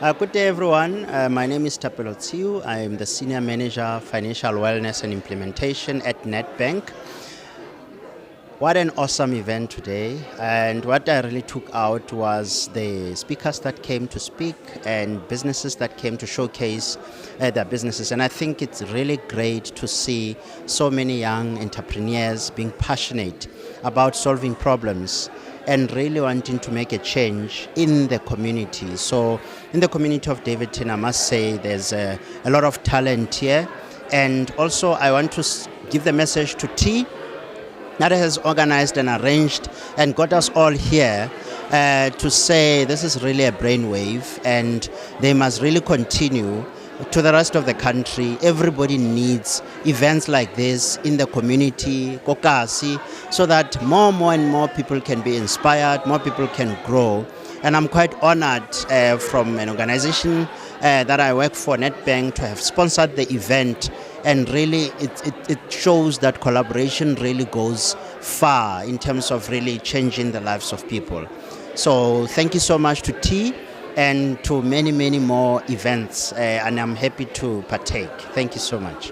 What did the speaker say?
Good day, everyone. My name is Thapelo Tsiu. I am the Senior Manager, Financial Wellness and Implementation at Nedbank. What an awesome event today. And what I really took out was the speakers that came to speak and businesses that came to showcase their businesses. And I think it's really great to see so many young entrepreneurs being passionate about solving problems and really wanting to make a change in the community. So in the community of Daveyton, I must say there's a lot of talent here. And also I want to give the message to T that has organized and arranged and got us all here to say this is really a brainwave and they must really continue to the rest of the country. Everybody needs events like this in the community, kokasi, so that more and more people can be inspired, more people can grow. And I'm quite honored from an organization that I work for, Nedbank, to have sponsored the event. And really, it shows that collaboration really goes far in terms of really changing the lives of people. So thank you so much to T and to many more events, and I'm happy to partake. Thank you so much.